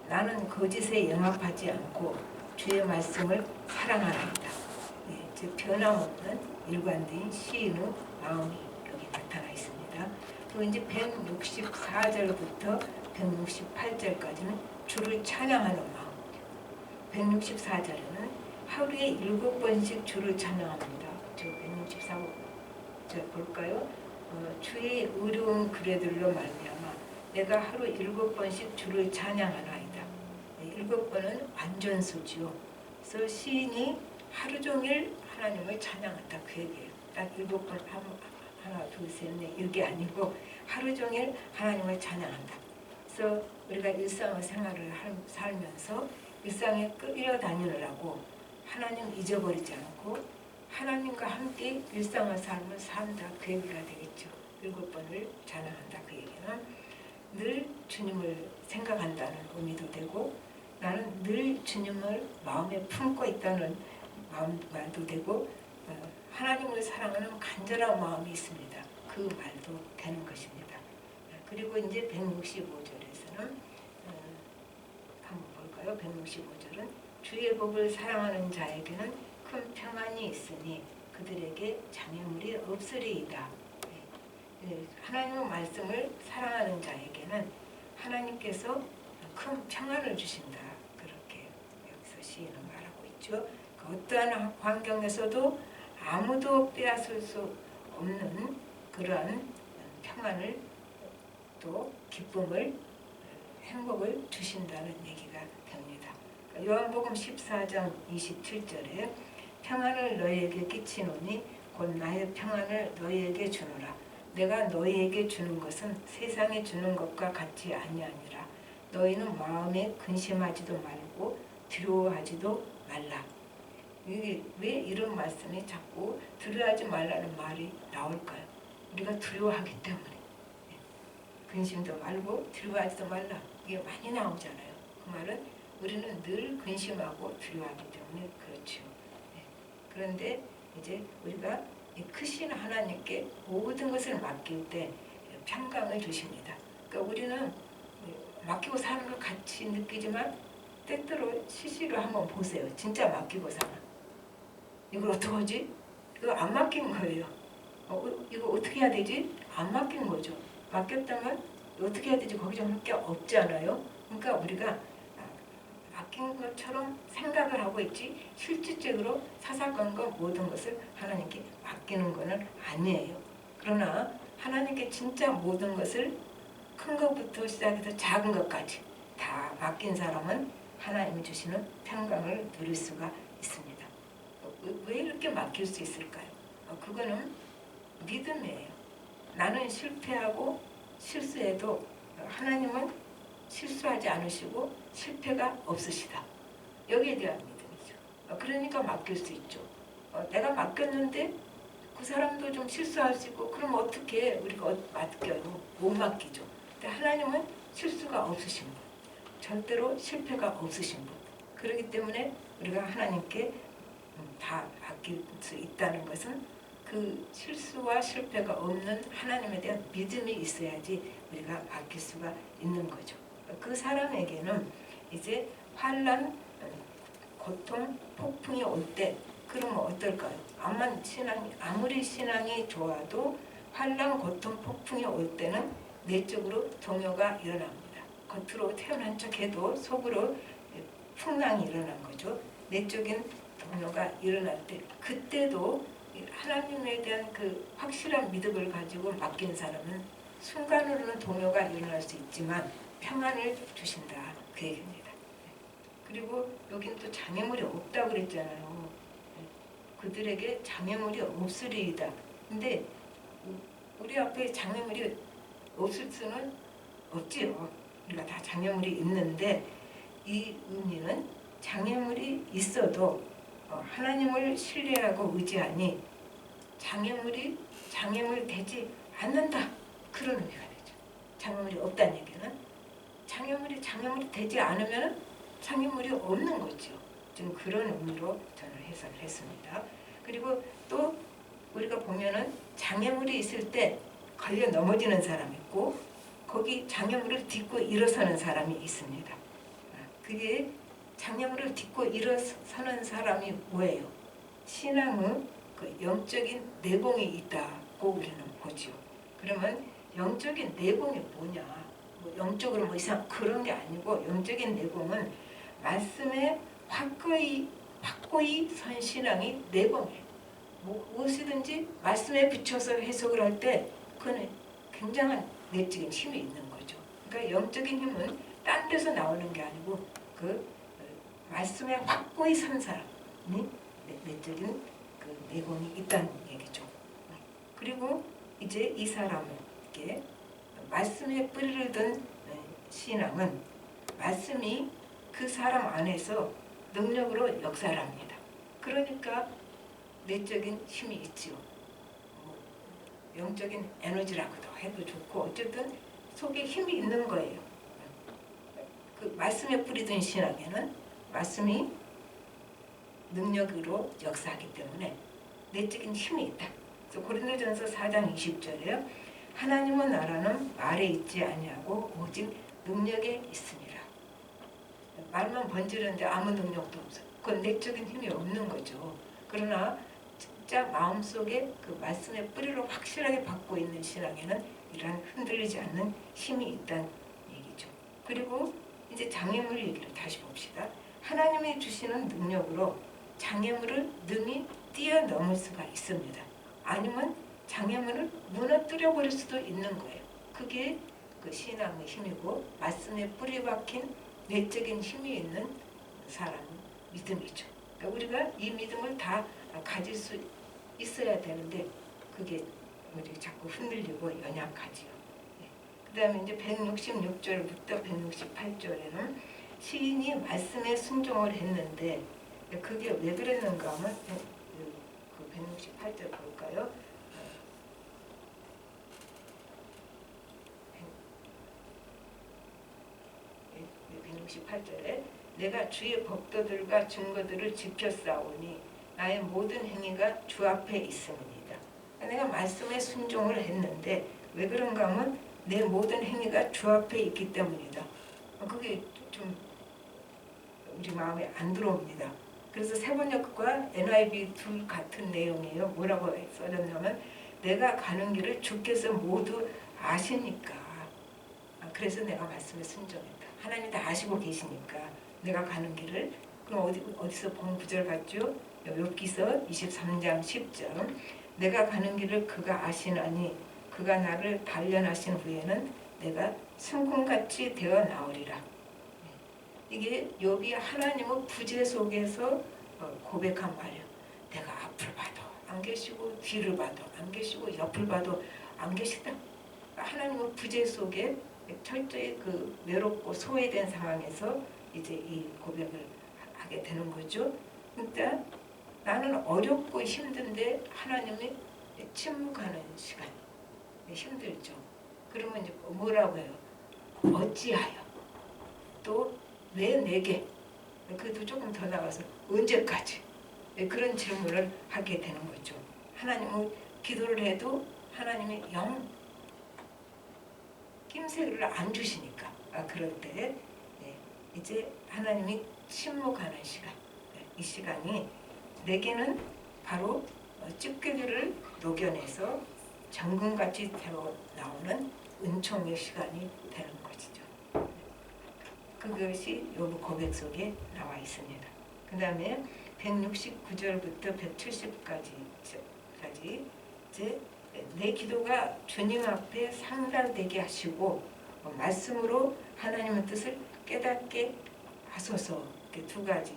나는 거짓에 영합하지 않고 주의 말씀을 사랑하나이다. 예, 즉 변함없는 일관된 시인의 마음이 여기 나타나 있습니다. 또 이제 164절부터 168절까지는 주를 찬양하는 마음이죠. 164절에는 하루에 7번씩 주를 찬양합니다. 저 164절 볼까요? 주의 의로운 규례들로 말미암아 내가 하루 7번씩 주를 찬양하나이다. 7번은 완전수지요. 그래서 시인이 하루 종일 하나님을 찬양한다 그 얘기예요. 딱 7번 하나 둘 셋 넷 이게 아니고 하루 종일 하나님을 찬양한다. 그래서 우리가 일상의 생활을 살면서 일상에 끌려다니느라고 하나님 잊어버리지 않고 하나님과 함께 일상의 삶을 산다 그 얘기가 되겠죠. 7번을 찬양한다 그 얘기는 늘 주님을 생각한다는 의미도 되고 나는 늘 주님을 마음에 품고 있다는 말도 되고 하나님을 사랑하는 간절한 마음이 있습니다. 그 말도 되는 것입니다. 그리고 이제 165절에서는 한번 볼까요? 165절은 주의 법을 사랑하는 자에게는 큰 평안이 있으니 그들에게 장애물이 없으리이다. 하나님의 말씀을 사랑하는 자에게는 하나님께서 큰 평안을 주신다. 그렇게 여기서 시인은 말하고 있죠. 그 어떠한 환경에서도 아무도 빼앗을 수 없는 그러한 평안을 또 기쁨을 행복을 주신다는 얘기가 됩니다. 요한복음 14장 27절에 평안을 너희에게 끼치노니 곧 나의 평안을 너희에게 주노라. 내가 너희에게 주는 것은 세상에 주는 것과 같이 아니하니라. 너희는 마음에 근심하지도 말고 두려워하지도 말라. 이게 왜 이런 말씀이 자꾸 두려워하지 말라는 말이 나올까요? 우리가 두려워하기 때문에. 근심도 말고 두려워하지도 말라. 이게 많이 나오잖아요. 그 말은 우리는 늘 근심하고 두려워하기 때문에 그렇죠. 그런데 이제 우리가 크신 하나님께 모든 것을 맡길 때 평강을 주십니다. 그러니까 우리는 맡기고 사는 것 같이 느끼지만 때때로 시시로 한번 보세요. 진짜 맡기고 사나. 이걸 어떡하지? 이거 안 맡긴 거예요. 이거 어떻게 해야 되지? 안 맡긴 거죠. 맡겼다면 어떻게 해야 되지? 거기 좀 할 게 없잖아요. 그러니까 우리가 맡긴 것처럼 생각을 하고 있지 실질적으로 사사건건 모든 것을 하나님께 맡기는 것은 아니에요. 그러나 하나님께 진짜 모든 것을 큰 것부터 시작해서 작은 것까지 다 맡긴 사람은 하나님이 주시는 평강을 누릴 수가 있습니다. 왜 이렇게 맡길 수 있을까요? 그거는 믿음이에요. 나는 실패하고 실수해도 하나님은 실수하지 않으시고 실패가 없으시다. 여기에 대한 믿음이죠. 그러니까 맡길 수 있죠. 내가 맡겼는데 그 사람도 좀 실수할 수 있고 그럼 어떻게 우리가 맡겨요? 못 맡기죠. 근데 하나님은 실수가 없으신 분. 절대로 실패가 없으신 분. 그렇기 때문에 우리가 하나님께 다 맡길 수 있다는 것은 그 실수와 실패가 없는 하나님에 대한 믿음이 있어야지 우리가 맡길 수가 있는 거죠. 그 사람에게는 이제 환난, 고통, 폭풍이 올 때 그러면 어떨까요? 아무리 신앙이 좋아도 환난, 고통, 폭풍이 올 때는 내적으로 동요가 일어납니다. 겉으로 태어난 척해도 속으로 풍랑이 일어난 거죠. 내적인 동요가 일어날 때 그때도 하나님에 대한 그 확실한 믿음을 가지고 맡긴 사람은 순간으로는 동요가 일어날 수 있지만 평안을 주신다 그 얘기입니다. 그리고 여기는 또 장애물이 없다고 그랬잖아요. 그들에게 장애물이 없으리이다. 근데 우리 앞에 장애물이 없을 수는 없지요. 우리가 다 장애물이 있는데 이 의미는 장애물이 있어도 하나님을 신뢰하고 의지하니 장애물 되지 않는다. 그런 의미가 되죠. 장애물이 없다는 얘기는 장애물이 되지 않으면 장애물이 없는 거죠. 지금 그런 의미로 저는 해석을 했습니다. 그리고 또 우리가 보면은 장애물이 있을 때 걸려 넘어지는 사람이 있고 거기 장애물을 딛고 일어서는 사람이 있습니다. 그게 장애물을 딛고 일어서는 사람이 뭐예요? 신앙의 그 영적인 내공이 있다고 우리는 보죠. 그러면 영적인 내공이 뭐냐? 뭐 영적으로 뭐 이상 그런 게 아니고 영적인 내공은 말씀에 확고히 선 신앙이 내공이에요. 뭐 무엇이든지 말씀에 비춰서 해석을 할 때 그건 굉장한 내적인 힘이 있는 거죠. 그러니까 영적인 힘은 딴 데서 나오는 게 아니고 그 말씀에 확고히 선 사람이 내적인 그 내공이 있다는 얘기죠. 그리고 이제 이 사람에게 말씀에 뿌리를 둔 신앙은 말씀이 그 사람 안에서 능력으로 역사를 합니다. 그러니까 내적인 힘이 있지요. 영적인 에너지라고도 해도 좋고 어쨌든 속에 힘이 있는 거예요. 그 말씀에 뿌리든 신앙에는 말씀이 능력으로 역사하기 때문에 내적인 힘이 있다. 그래서 고린도전서 4장 20절에요. 하나님의 나라는 말에 있지 아니하고 오직 능력에 있습니다. 말만 번지르는데 아무 능력도 없어. 그건 내적인 힘이 없는 거죠. 그러나 진짜 마음속에 그 말씀의 뿌리를 확실하게 받고 있는 신앙에는 이러한 흔들리지 않는 힘이 있다는 얘기죠. 그리고 이제 장애물 얘기를 다시 봅시다. 하나님이 주시는 능력으로 장애물을 능히 뛰어넘을 수가 있습니다. 아니면 장애물을 무너뜨려 버릴 수도 있는 거예요. 그게 그 신앙의 힘이고 말씀에 뿌리 박힌 내적인 힘이 있는 사람 믿음이죠. 그러니까 우리가 이 믿음을 다 가질 수 있어야 되는데 그게 우리 자꾸 흔들리고 연약하지요. 그 다음에 이제 166절부터 168절에는 시인이 말씀에 순종을 했는데 그게 왜 그랬는가 하면 그 168절 볼까요? 168절에 내가 주의 법도들과 증거들을 지켰사오니 나의 모든 행위가 주 앞에 있음이니이다. 내가 말씀에 순종을 했는데 왜 그런가 하면 내 모든 행위가 주 앞에 있기 때문이다. 그게 좀 우리 마음에 안 들어옵니다. 그래서 세번역과 NIV 둘 같은 내용이에요. 뭐라고 써졌냐면 내가 가는 길을 주께서 모두 아시니까 그래서 내가 말씀에 순종했다. 하나님 다 아시고 계시니까 내가 가는 길을 그럼 어디서 본 구절 같죠? 욥기서 23장 10절 내가 가는 길을 그가 아시나니 그가 나를 단련하신 후에는 내가 승금같이 되어 나오리라. 이게 욥이 하나님의 구제 속에서 고백한 말이에요. 내가 앞을 봐도 안 계시고 뒤를 봐도 안 계시고 옆을 봐도 안 계시다. 하나님의 구제 속에 철저히 그 외롭고 소외된 상황에서 이제 이 고백을 하게 되는 거죠. 그러니까 나는 어렵고 힘든데 하나님이 침묵하는 시간 힘들죠. 그러면 이제 뭐라고 해요? 어찌하여 또 왜 내게 그래도 조금 더 나가서 언제까지 그런 질문을 하게 되는 거죠. 하나님은 기도를 해도 하나님이 영 낌새를 안 주시니까 그럴 때 이제 하나님이 침묵하는 시간 이 시간이 내게는 바로 찌꺼기를 녹여내서 정금같이 되어 나오는 은총의 시간이 되는 것이죠. 그것이 욥의 고백 속에 나와 있습니다. 그 다음에 169절부터 170까지 이제 내 기도가 주님 앞에 상달되게 하시고 말씀으로 하나님의 뜻을 깨닫게 하소서. 이렇게 두 가지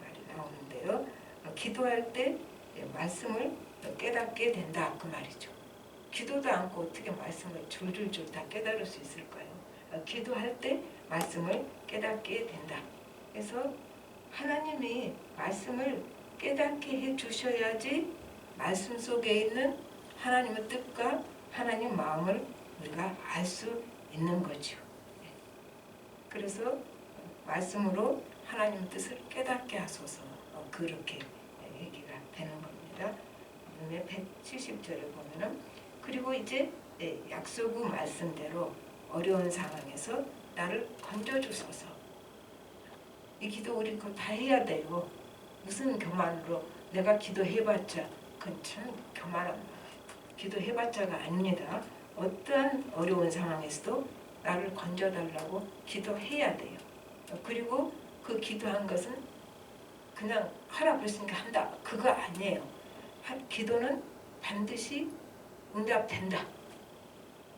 말이 나오는데요. 기도할 때 말씀을 깨닫게 된다 그 말이죠. 기도도 않고 어떻게 말씀을 줄줄줄 다 깨달을 수 있을까요? 기도할 때 말씀을 깨닫게 된다. 그래서 하나님이 말씀을 깨닫게 해 주셔야지 말씀 속에 있는 하나님의 뜻과 하나님 마음을 우리가 알 수 있는 거죠. 그래서 말씀으로 하나님 뜻을 깨닫게 하소서 그렇게 얘기가 되는 겁니다. 그다음에 170절을 보면은 그리고 이제 약속의 말씀대로 어려운 상황에서 나를 건져주소서. 이 기도 우리 그거 다 해야 돼요. 무슨 교만으로 내가 기도해봤자 그건 참 교만한 말. 기도해봤자가 아닙니다. 어떠한 어려운 상황에서도 나를 건져달라고 기도해야 돼요. 그리고 그 기도한 것은 그냥 하라 그랬으니까 한다. 그거 아니에요. 기도는 반드시 응답된다.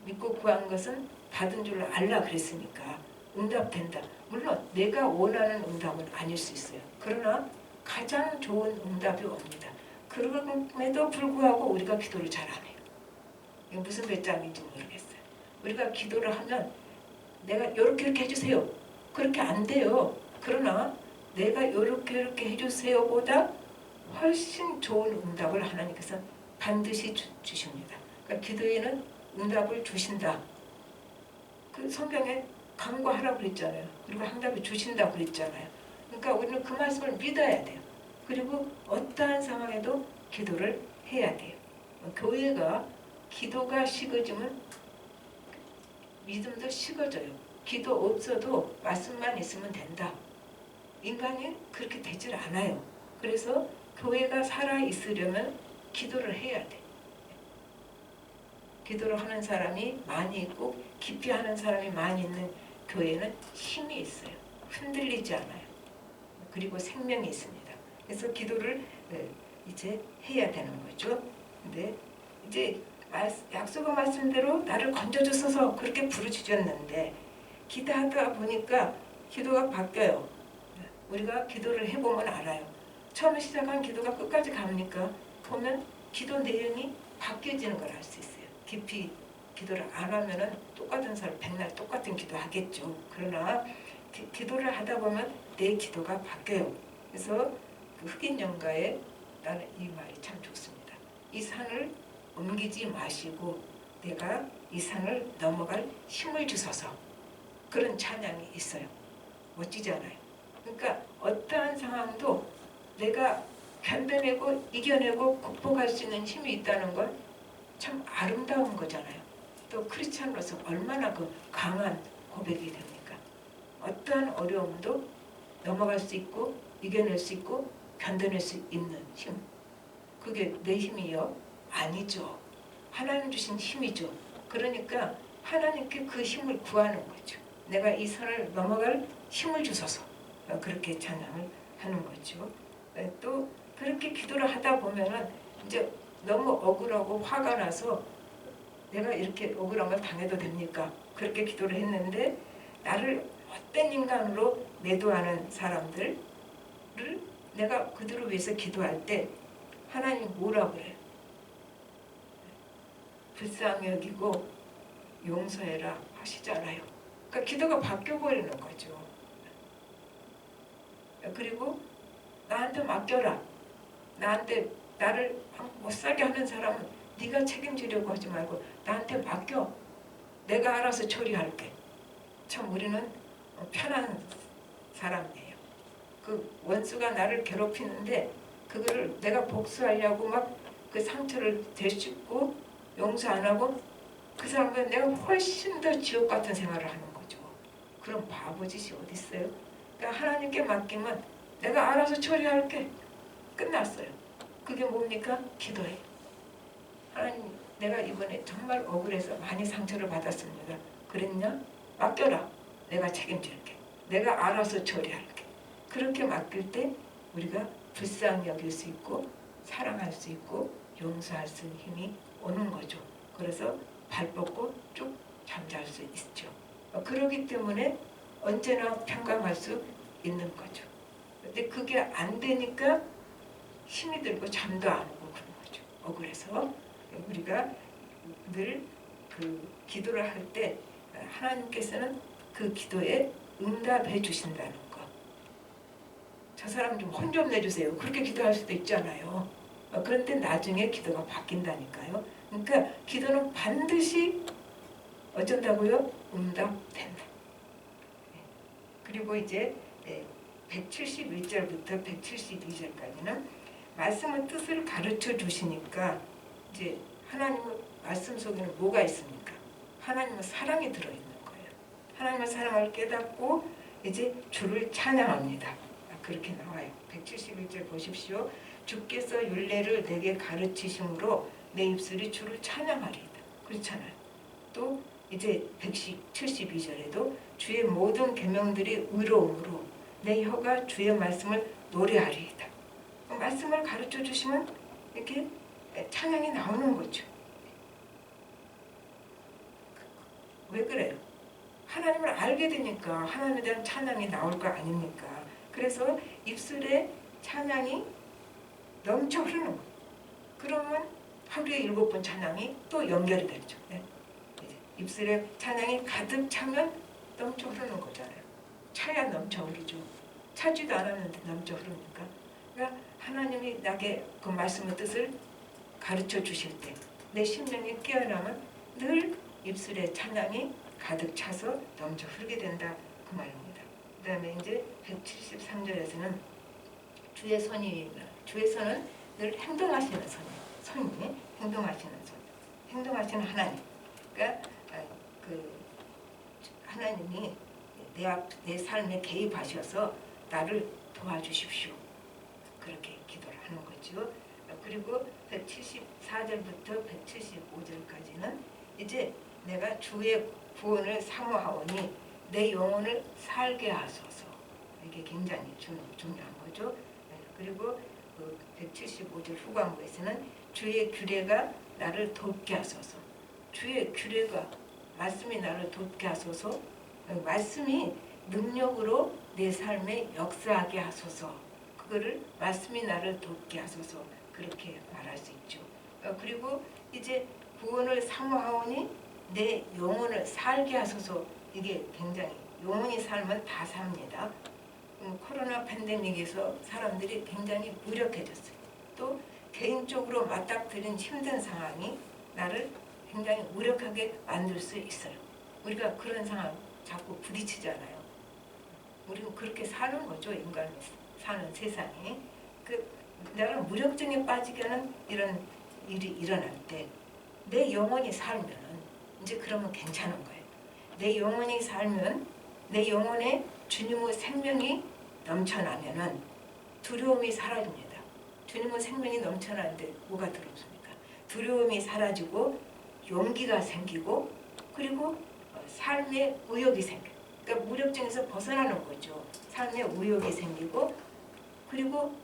믿고 구한 것은 받은 줄로 알라 그랬으니까 응답된다. 물론 내가 원하는 응답은 아닐 수 있어요. 그러나 가장 좋은 응답이 옵니다. 그럼에도 불구하고 우리가 기도를 잘 안 해요. 이게 무슨 배짱인지 모르겠어요. 우리가 기도를 하면 내가 이렇게 해주세요. 그렇게 안 돼요. 그러나 내가 이렇게 해주세요 보다 훨씬 좋은 응답을 하나님께서 반드시 주십니다. 그러니까 기도에는 응답을 주신다. 그 성경에 간구하라고 그랬잖아요. 그리고 응답을 주신다고 그랬잖아요. 그러니까 우리는 그 말씀을 믿어야 돼요. 그리고 어떠한 상황에도 기도를 해야 돼요. 교회가 기도가 식어지면 믿음도 식어져요. 기도 없어도 말씀만 있으면 된다. 인간이 그렇게 되질 않아요. 그래서 교회가 살아있으려면 기도를 해야 돼. 기도를 하는 사람이 많이 있고 깊이 하는 사람이 많이 있는 교회는 힘이 있어요. 흔들리지 않아요. 그리고 생명이 있습니다. 그래서 기도를 이제 해야 되는 거죠. 근데 이제 약속의 말씀대로 나를 건져주셔서 그렇게 부르짖었는데 기도하다 보니까 기도가 바뀌어요. 우리가 기도를 해보면 알아요. 처음에 시작한 기도가 끝까지 갑니까? 보면 기도 내용이 바뀌어지는 걸 알 수 있어요. 깊이 기도를 안 하면은 똑같은 사람 백날 똑같은 기도 하겠죠. 그러나 기도를 하다 보면 내 기도가 바뀌어요. 그래서 그 흑인 영가에 나는 이 말이 참 좋습니다. 이 산을 옮기지 마시고 내가 이 산을 넘어갈 힘을 주소서. 그런 찬양이 있어요. 멋지잖아요. 그러니까 어떠한 상황도 내가 견뎌내고 이겨내고 극복할 수 있는 힘이 있다는 건 참 아름다운 거잖아요. 또 크리스찬으로서 얼마나 그 강한 고백이 됩니까? 어떠한 어려움도 넘어갈 수 있고 이겨낼 수 있고 견뎌낼 수 있는 힘. 그게 내 힘이요? 아니죠. 하나님 주신 힘이죠. 그러니까 하나님께 그 힘을 구하는 거죠. 내가 이 산을 넘어갈 힘을 주소서. 그렇게 찬양을 하는 거죠. 또 그렇게 기도를 하다 보면은 이제 너무 억울하고 화가 나서 내가 이렇게 억울한 걸 당해도 됩니까? 그렇게 기도를 했는데 나를 헛된 인간으로 매도하는 사람들을 내가 그들을 위해서 기도할 때 하나님 뭐라고 그래요? 불쌍히 여기고 용서해라 하시잖아요. 그러니까 기도가 바뀌어버리는 거죠. 그리고 나한테 맡겨라. 나한테 나를 못살게 하는 사람은 네가 책임지려고 하지 말고 나한테 맡겨. 내가 알아서 처리할게. 참 우리는 편한 사람이에요. 그 원수가 나를 괴롭히는데 그거를 내가 복수하려고 막 그 상처를 되씹고 용서 안 하고 그 사람보다 내가 훨씬 더 지옥 같은 생활을 하는 거죠. 그런 바보짓이 어디 있어요? 그러니까 하나님께 맡기면 내가 알아서 처리할게. 끝났어요. 그게 뭡니까? 기도해. 하나님, 내가 이번에 정말 억울해서 많이 상처를 받았습니다. 그랬냐? 맡겨라. 내가 책임질게. 내가 알아서 처리할게. 그렇게 맡길 때 우리가 불쌍히 여길 수 있고 사랑할 수 있고 용서할 수 있는 힘이 오는 거죠. 그래서 발 뻗고 쭉 잠잘 수 있죠. 그러기 때문에 언제나 평강할 수 있는 거죠. 근데 그게 안 되니까 힘이 들고 잠도 안 오고 그런 거죠. 억울해서 우리가 늘 그 기도를 할 때 하나님께서는 그 기도에 응답해 주신다는 거. 저 사람 좀 혼 좀 내주세요. 그렇게 기도할 수도 있잖아요. 그런데 나중에 기도가 바뀐다니까요. 그러니까 기도는 반드시 어쩐다고요? 응답된다. 그리고 이제 171절부터 172절까지는 말씀의 뜻을 가르쳐 주시니까 이제 하나님의 말씀 속에는 뭐가 있습니까? 하나님의 사랑이 들어있는 거예요. 하나님의 사랑을 깨닫고 이제 주를 찬양합니다. 그렇게 나와요. 171절 보십시오. 주께서 율례를 내게 가르치심으로 내 입술이 주를 찬양하리이다. 그렇잖아요. 또 이제 172절에도 주의 모든 계명들이 의로움으로 내 혀가 주의 말씀을 노래하리이다. 말씀을 가르쳐 주시면 이렇게 찬양이 나오는 거죠. 왜 그래요? 하나님을 알게 되니까 하나님에 대한 찬양이 나올 거 아닙니까? 그래서 입술에 찬양이 넘쳐 흐르는 거예요. 그러면 하루에 7번 찬양이 또 연결이 되죠. 네. 입술에 찬양이 가득 차면 넘쳐 흐르는 거잖아요. 차야 넘쳐 흐르죠. 차지도 않았는데 넘쳐 흐르니까. 그러니까 하나님이 나에게 그 말씀의 뜻을 가르쳐 주실 때 내 심령이 깨어나면 늘 입술에 찬양이 가득 차서 넘쳐 흐르게 된다 그 말입니다. 그 다음에 이제 173절에서는 주의 선이, 주의 선은 늘 행동하시는 선이 행동하시는 선, 행동하시는 하나님. 그러니까 그 하나님이 내 삶에 개입하셔서 나를 도와주십시오. 그렇게 기도를 하는 거죠. 그리고 174절부터 175절까지는 이제 내가 주의 구원을 사모하오니 내 영혼을 살게 하소서. 이게 굉장히 중요한 거죠. 그리고 175절 후반부에서는 주의 규례가 나를 돕게 하소서. 주의 규례가, 말씀이 나를 돕게 하소서. 말씀이 능력으로 내 삶에 역사하게 하소서. 그거를 말씀이 나를 돕게 하소서. 그렇게 말할 수 있죠. 그리고 이제 구원을 사모하오니 내 영혼을 살게 하소서. 이게 굉장히 영혼이 살면 다 삽니다. 코로나 팬데믹에서 사람들이 굉장히 무력해졌어요. 또 개인적으로 맞닥뜨린 힘든 상황이 나를 굉장히 무력하게 만들 수 있어요. 우리가 그런 상황 자꾸 부딪히잖아요. 우리는 그렇게 사는 거죠. 인간이 사는 세상이. 내가 무력증에 빠지게 하는 이런 일이 일어날 때 내 영혼이 살면은 이제 그러면 괜찮은 거예요. 내 영혼이 살면 내 영혼에 주님의 생명이 넘쳐나면은 두려움이 사라집니다. 주님의 생명이 넘쳐나는데 뭐가 두렵습니까? 두려움이 사라지고 용기가 생기고 그리고 삶의 의욕이 생겨요. 그러니까 무력증에서 벗어나는 거죠. 삶의 의욕이 생기고 그리고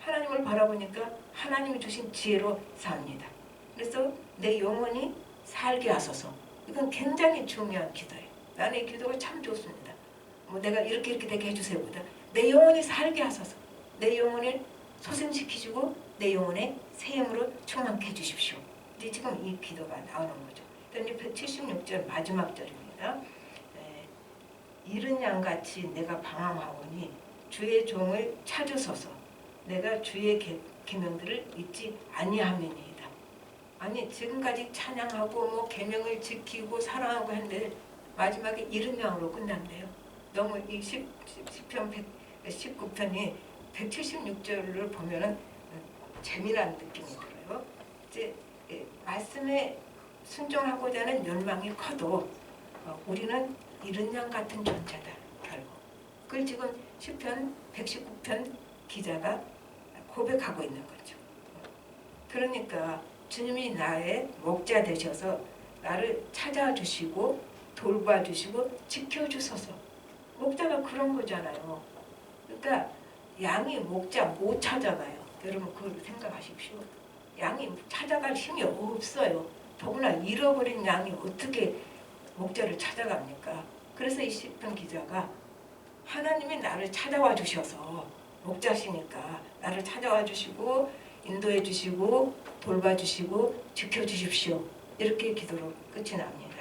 하나님을 바라보니까 하나님이 주신 지혜로 삽니다. 그래서 내 영혼이 살게 하소서. 이건 굉장히 중요한 기도예요. 나는 이 기도가 참 좋습니다. 뭐 내가 이렇게 되게 해주세요보다 내 영혼이 살게 하소서. 내 영혼을 소생시키시고 내 영혼에 새 힘으로 충만케 해주십시오. 이제 지금 이 기도가 나오는 거죠. 그런데 176절 마지막 절입니다. 이른 양같이 내가 방황하오니 주의 종을 찾으소서. 내가 주의 계명들을 잊지 아니하매니이다. 아니 지금까지 찬양하고 뭐 계명을 지키고 사랑하고 했는데 마지막에 이른 양으로 끝난대요. 너무 이 시편 19편이 176절을 보면은 재미난 느낌이 들어요. 이제 말씀에 순종하고자 하는 열망이 커도 우리는 이른 양 같은 존재다. 결국 그걸 지금 시편 119편 기자가 고백하고 있는 거죠. 그러니까 주님이 나의 목자 되셔서 나를 찾아주시고 돌봐주시고 지켜주소서. 목자가 그런 거잖아요. 그러니까 양이 목자 못 찾아가요. 여러분 그걸 생각하십시오. 양이 찾아갈 힘이 없어요. 더구나 잃어버린 양이 어떻게 목자를 찾아갑니까? 그래서 이 시편 기자가 하나님이 나를 찾아와 주셔서 목자시니까 나를 찾아와 주시고 인도해 주시고 돌봐주시고 지켜주십시오. 이렇게 기도로 끝이 납니다.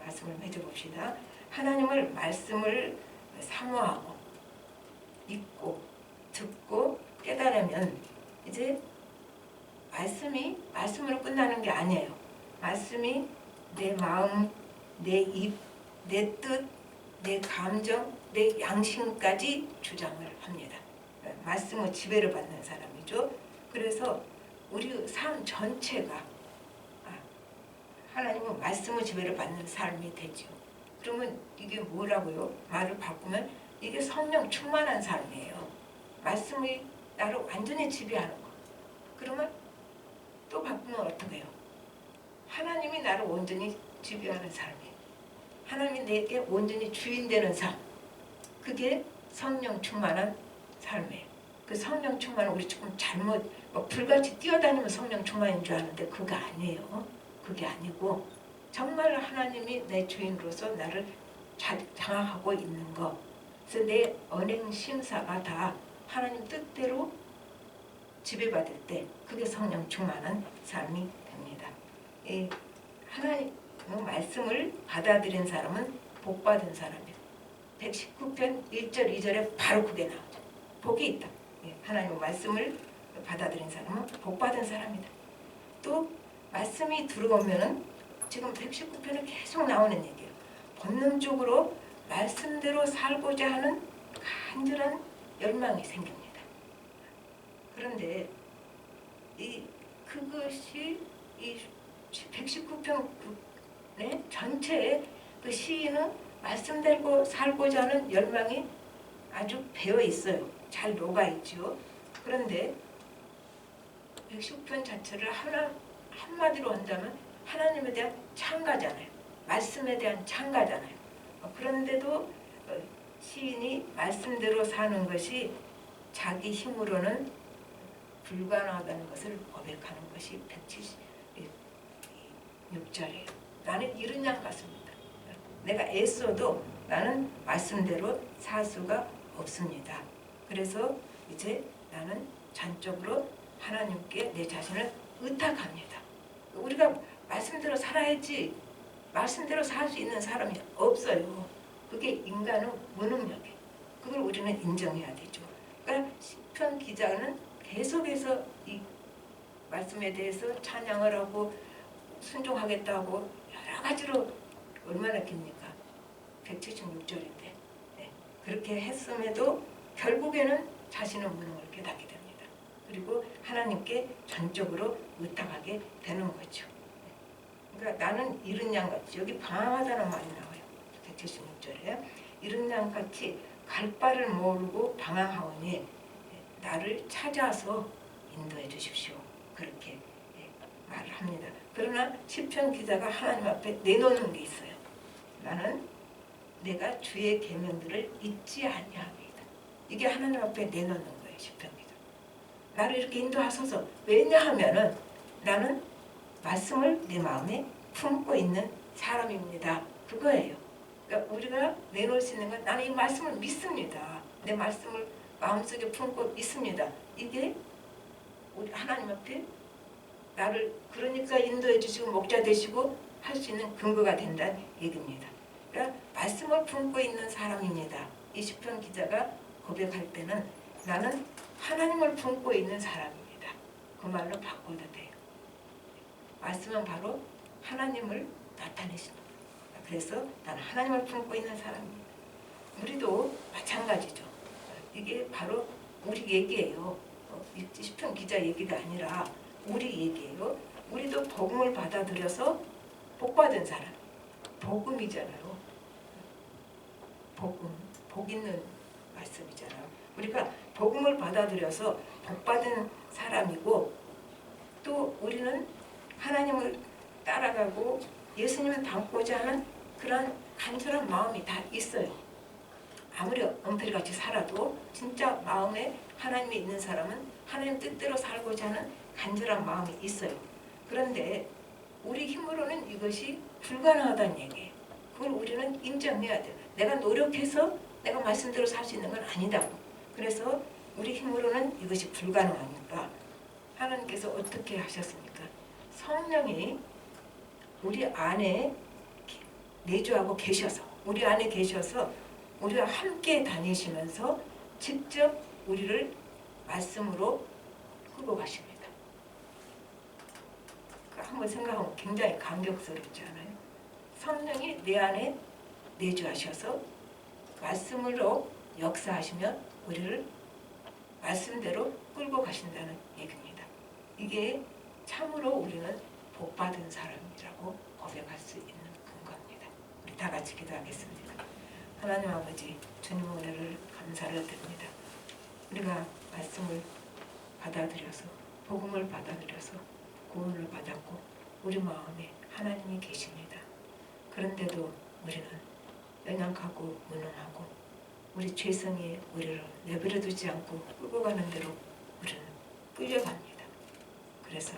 말씀을 맺어봅시다. 하나님을 말씀을 사모하고 읽고 듣고 깨달으면 이제 말씀으로 끝나는 게 아니에요. 말씀이 내 마음, 내 입, 내 뜻, 내 감정, 내 양심까지 주장을 합니다. 말씀의 지배를 받는 사람이죠. 그래서 우리 삶 전체가 하나님은 말씀의 지배를 받는 삶이 되죠. 그러면 이게 뭐라고요? 말을 바꾸면 이게 성령 충만한 삶이에요. 말씀이 나를 완전히 지배하는 거. 그러면 또 바꾸면 어떻게 해요? 하나님이 나를 온전히 지배하는 삶이에요. 하나님이 내게 온전히 주인 되는 삶. 그게 성령 충만한 삶이에요. 그 성령 충만은 우리 조금 잘못 불같이 뛰어다니면 성령 충만인 줄 아는데 그거 아니에요. 그게 아니고 정말 하나님이 내 주인으로서 나를 장악하고 있는 거. 그래서 내 언행 심사가 다 하나님 뜻대로 지배받을 때 그게 성령 충만한 삶이 됩니다. 하나님 말씀을 받아들인 사람은 복받은 사람이에요. 119편 1절 2절에 바로 그게 나오죠. 복이 있다. 하나님 말씀을 받아들인 사람은 복받은 사람이다. 또 말씀이 들어오면은 지금 119편에 계속 나오는 얘기예요. 본능적으로 말씀대로 살고자 하는 간절한 열망이 생깁니다. 그런데 그것이 이 119편의 전체의 그 시인은 말씀대로 살고자 하는 열망이 아주 배어 있어요. 잘 녹아 있죠. 그런데 119편 자체를 한마디로 한다면 하나님에 대한 찬가잖아요. 말씀에 대한 찬가잖아요. 그런데도 시인이 말씀대로 사는 것이 자기 힘으로는 불가능하다는 것을 고백하는 것이 176절이에요. 나는 이른 양 같습니다. 내가 애써도 나는 말씀대로 살 수가 없습니다. 그래서 이제 나는 전적으로 하나님께 내 자신을 의탁합니다. 우리가 말씀대로 살아야지 말씀대로 살 수 있는 사람이 없어요. 그게 인간의 무능력이에요. 그걸 우리는 인정해야 되죠. 그러니까 시편 기자는 계속해서 이 말씀에 대해서 찬양을 하고 순종하겠다고 여러 가지로 얼마나 깁니까? 176절인데 그렇게 했음에도 결국에는 자신의 무능을 깨닫게 됩니다. 그리고 하나님께 전적으로 의탁하게 되는 거죠. 그러니까 나는 이른 양같이 여기 방황하다는 말이 나와요. 176절에 이른 양같이 갈 바를 모르고 방황하오니 나를 찾아서 인도해 주십시오. 그렇게 말을 합니다. 그러나 시편 기자가 하나님 앞에 내놓는 게 있어요. 나는 내가 주의 계명들을 잊지 아니합니다. 이게 하나님 앞에 내놓는 거예요. 시편 기자. 나를 이렇게 인도하소서. 왜냐하면은 나는 말씀을 내 마음에 품고 있는 사람입니다. 그거예요. 그러니까 우리가 내놓을 수 있는 건 나는 이 말씀을 믿습니다. 내 말씀을 마음속에 품고 믿습니다. 이게 우리 하나님 앞에 나를 그러니까 인도해 주시고 목자 되시고 할 수 있는 근거가 된다는 얘기입니다. 그러니까 말씀을 품고 있는 사람입니다. 이 시편 기자가 고백할 때는 나는 하나님을 품고 있는 사람입니다. 그 말로 바꿔도 돼요. 말씀은 바로 하나님을 나타내십니다. 그래서 나는 하나님을 품고 있는 사람입니다. 우리도 마찬가지죠. 이게 바로 우리 얘기예요. 시편 기자 얘기가 아니라 우리 얘기예요. 우리도 복음을 받아들여서 복받은 사람. 복음이잖아요. 복 있는 말씀이잖아요. 우리가 복음을 받아들여서 복받은 사람이고 또 우리는 하나님을 따라가고 예수님을 닮고자 하는 그런 간절한 마음이 다 있어요. 아무리 엉터리같이 살아도 진짜 마음에 하나님이 있는 사람은 하나님 뜻대로 살고자 하는 간절한 마음이 있어요. 그런데 우리 힘으로는 이것이 불가능하다는 얘기예요. 그걸 우리는 인정해야 돼요. 내가 노력해서 내가 말씀대로 살 수 있는 건 아니다고. 그래서 우리 힘으로는 이것이 불가능하니까 하나님께서 어떻게 하셨습니까? 성령이 우리 안에 내주하고 계셔서 우리 안에 계셔서 우리와 함께 다니시면서 직접 우리를 말씀으로 끌고 가십니다. 한번 생각하면 굉장히 감격스럽지 않아요? 성령이 내 안에 내주하셔서 말씀으로 역사하시며 우리를 말씀대로 끌고 가신다는 얘기입니다. 이게 참으로 우리는 복받은 사람이라고 고백할 수 있는 근거입니다. 우리 다 같이 기도하겠습니다. 하나님 아버지, 주님 은혜를 감사를 드립니다. 우리가 말씀을 받아들여서 복음을 받아들여서 구원을 받았고 우리 마음에 하나님이 계십니다. 그런데도 우리는 연약하고 무능하고 우리 죄성이 우리를 내버려 두지 않고 끌고 가는 대로 우리는 끌려갑니다. 그래서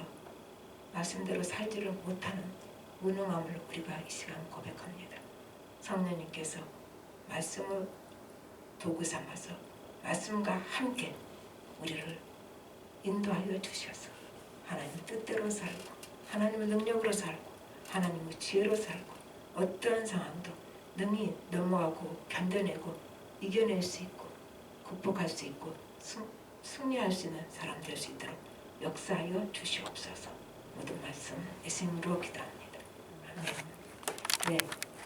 말씀대로 살지를 못하는 무능함을 우리가 이 시간 고백합니다. 성령님께서 말씀을 도구 삼아서 말씀과 함께 우리를 인도하여 주셔서 하나님 뜻대로 살고 하나님의 능력으로 살고 하나님의 지혜로 살고 어떤 상황도 능히 넘어가고 견뎌내고 이겨낼 수 있고 극복할 수 있고 승리할 수 있는 사람 될 수 있도록 역사하여 주시옵소서. 모든 말씀 예수님으로 기도합니다. 아멘. 네.